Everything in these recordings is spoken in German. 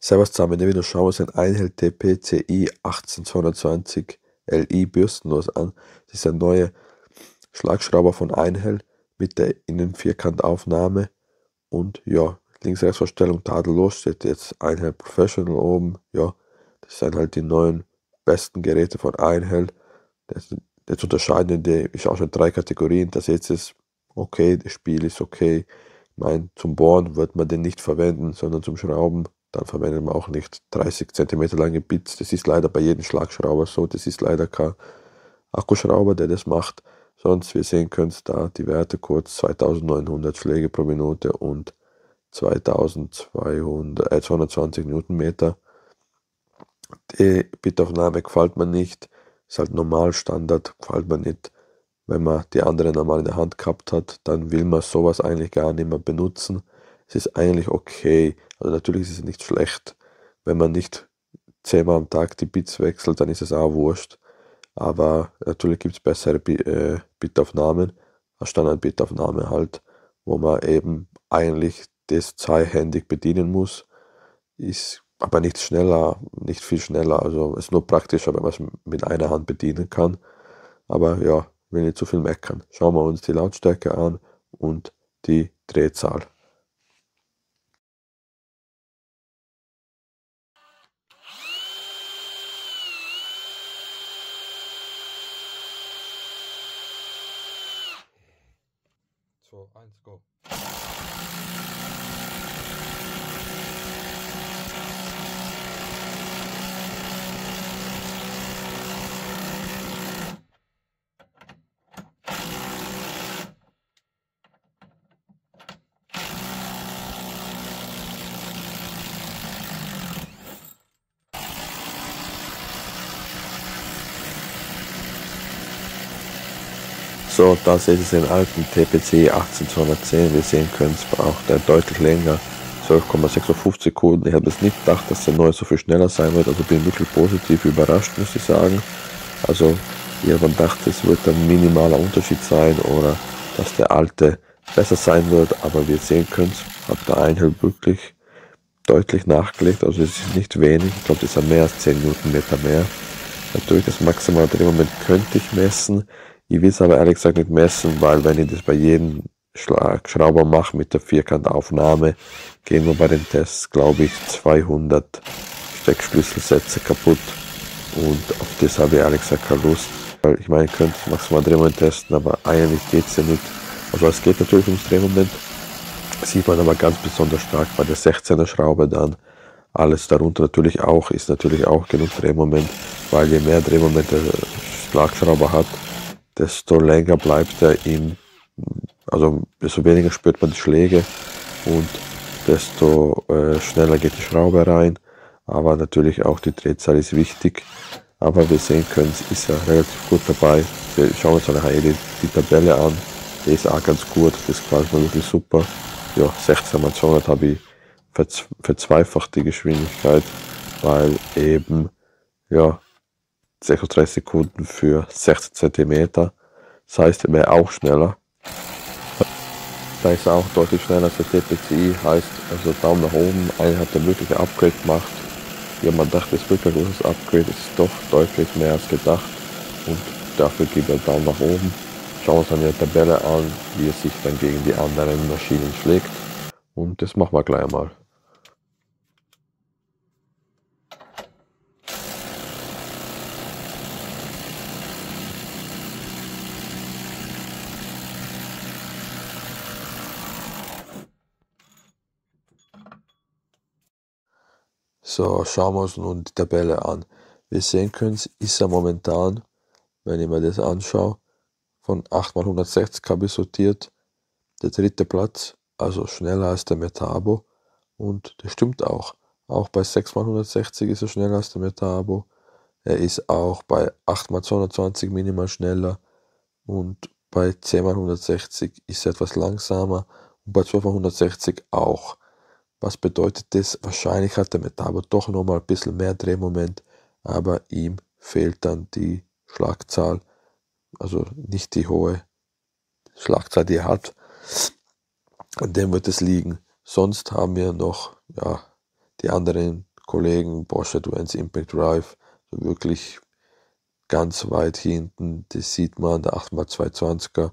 Servus zusammen, der wieder schauen wir uns ein Einhell TPCI 18220 Li bürstenlos an. Das ist ein neuer Schlagschrauber von Einhell mit der Innenvierkantaufnahme und ja, Links-Rechts-Verstellung tadellos, steht jetzt Einhell Professional oben. Ja, das sind halt die neuen besten Geräte von Einhell. Das unterscheiden ist auch schon 3 Kategorien. Das jetzt ist okay, das Spiel ist okay. Ich meine, zum Bohren wird man den nicht verwenden, sondern zum Schrauben. Dann verwendet man auch nicht 30 cm lange Bits. Das ist leider bei jedem Schlagschrauber so. Das ist leider kein Akkuschrauber, der das macht. Sonst, wir sehen können es da, die Werte kurz 2900 Schläge pro Minute und 220 Newtonmeter. Die Bitaufnahme gefällt mir nicht. Ist halt normal, Standard, gefällt mir nicht. Wenn man die andere normal in der Hand gehabt hat, dann will man sowas eigentlich gar nicht mehr benutzen. Es ist eigentlich okay. Also natürlich ist es nicht schlecht. Wenn man nicht 10-mal am Tag die Bits wechselt, dann ist es auch wurscht. Aber natürlich gibt es bessere Bitaufnahmen, eine Standard-Bitaufnahme halt, wo man eben eigentlich das zweihändig bedienen muss. Ist aber nicht schneller, nicht viel schneller. Also ist nur praktischer, wenn man es mit einer Hand bedienen kann. Aber ja, will nicht zu viel meckern. Schauen wir uns die Lautstärke an und die Drehzahl. So, 1, go. So, da seht ihr den alten TPC 18210. Wir sehen können, es braucht er deutlich länger. 12,56 Sekunden. Ich habe es nicht gedacht, dass der neue so viel schneller sein wird. Also bin wirklich positiv überrascht, muss ich sagen. Also ich habe gedacht, es wird ein minimaler Unterschied sein oder dass der alte besser sein wird. Aber wir sehen können, hat der Einhell wirklich deutlich nachgelegt. Also es ist nicht wenig. Ich glaube, das sind mehr als 10 Newtonmeter mehr. Natürlich das maximale Drehmoment könnte ich messen. Ich will es aber ehrlich gesagt nicht messen, weil wenn ich das bei jedem Schlagschrauber mache mit der Vierkantaufnahme, gehen wir bei den Tests, glaube ich, 200 Steckschlüsselsätze kaputt. Und auf das habe ich ehrlich gesagt keine Lust. Weil ich meine, ich könnte maximal Drehmoment testen, aber eigentlich geht es ja nicht. Also es geht natürlich ums Drehmoment. Sieht man aber ganz besonders stark bei der 16er Schraube dann. Alles darunter natürlich auch, ist natürlich auch genug Drehmoment, weil je mehr Drehmoment der Schlagschrauber hat, desto länger bleibt er also desto weniger spürt man die Schläge und desto schneller geht die Schraube rein. Aber natürlich auch die Drehzahl ist wichtig. Aber wir sehen können, es ist ja relativ gut dabei. Wir schauen uns nachher die Tabelle an. Die ist auch ganz gut, das gefällt mir wirklich super. Ja, 16x200 habe ich verzweifacht die Geschwindigkeit, weil eben, ja, 36 Sekunden für 16 cm. Das heißt, er wäre auch schneller. Da ist er auch deutlich schneller als der TPCI, heißt also Daumen nach oben. Einer hat ein wirkliches Upgrade gemacht. Ja, man dachte, es wird ein großes Upgrade, es ist doch deutlich mehr als gedacht und dafür gibt er Daumen nach oben. Schauen wir uns an der Tabelle an, wie es sich dann gegen die anderen Maschinen schlägt und das machen wir gleich mal. So, schauen wir uns nun die Tabelle an. Wir sehen können, ist er momentan, wenn ich mir das anschaue, von 8x160 kb sortiert, der 3. Platz, also schneller als der Metabo. Und das stimmt auch. Auch bei 6x160 ist er schneller als der Metabo. Er ist auch bei 8x220 minimal schneller. Und bei 10x160 ist er etwas langsamer. Und bei 12x160 auch. Was bedeutet das? Wahrscheinlich hat der Metabo doch nochmal ein bisschen mehr Drehmoment, aber ihm fehlt dann die Schlagzahl, also nicht die hohe Schlagzahl, die er hat. An dem wird es liegen. Sonst haben wir noch ja, die anderen Kollegen, Bosch Advanced Impact Drive, so wirklich ganz weit hinten, das sieht man, der 8x220er,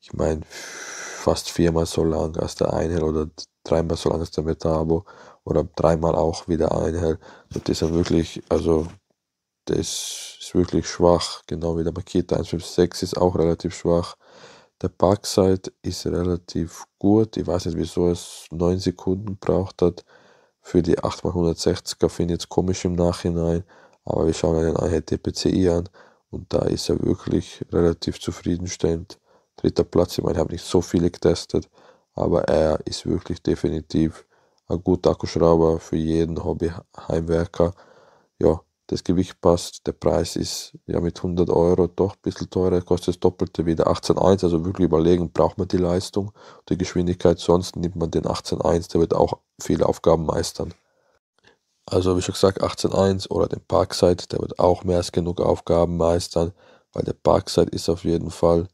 ich meine, fast 4-mal so lang als der Einhell oder 3-mal so lang als der Metabo oder 3-mal auch wieder Einhell. Und das sind wirklich, also das ist wirklich schwach, genau wie der Makita 156 ist auch relativ schwach. Der Parkside ist relativ gut, ich weiß nicht, wieso es 9 Sekunden gebraucht hat. Für die 8x160er finde ich jetzt komisch im Nachhinein, aber wir schauen einen Einheit DPCI an und da ist er wirklich relativ zufriedenstellend. Dritter Platz, ich meine, ich habe nicht so viele getestet, aber er ist wirklich definitiv ein guter Akkuschrauber für jeden Hobby-Heimwerker. Ja, das Gewicht passt, der Preis ist ja mit 100 Euro doch ein bisschen teurer, kostet das Doppelte wie der 18.1, also wirklich überlegen, braucht man die Leistung, die Geschwindigkeit, sonst nimmt man den 18.1, der wird auch viele Aufgaben meistern. Also wie schon gesagt, 18.1 oder den Parkside, der wird auch mehr als genug Aufgaben meistern, weil der Parkside ist auf jeden Fall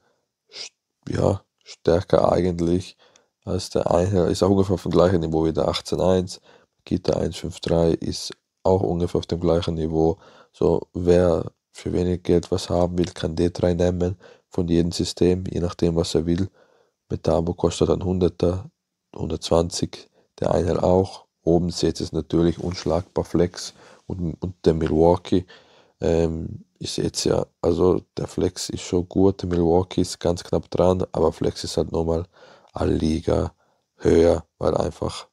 ja, stärker eigentlich als der Einhell, ist auch ungefähr auf dem gleichen Niveau wie der 18.1. Kita 153 ist auch ungefähr auf dem gleichen Niveau. So, wer für wenig Geld was haben will, kann D3 nehmen von jedem System, je nachdem was er will. Metabo kostet dann 100er, 120, der Einhell auch. Oben seht ihr es natürlich unschlagbar Flex und der Milwaukee. Ich sehe jetzt ja, also der Flex ist schon gut, der Milwaukee ist ganz knapp dran, aber Flex ist halt nochmal eine Liga höher, weil einfach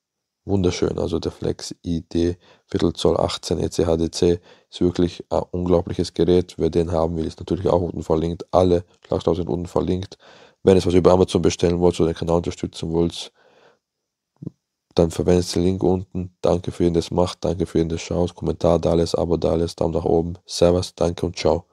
wunderschön. Also der Flex ID Viertelzoll 18 ECHDC ist wirklich ein unglaubliches Gerät. Wer den haben will, ist natürlich auch unten verlinkt. Alle Schlagstaufen sind unten verlinkt. Wenn ihr was über Amazon bestellen wollt oder den Kanal unterstützen wollt, dann verwendet den Link unten. Danke für jeden, der es macht. Danke für jeden, der schaut. Kommentar da alles, Abo da alles, Daumen nach oben. Servus, danke und ciao.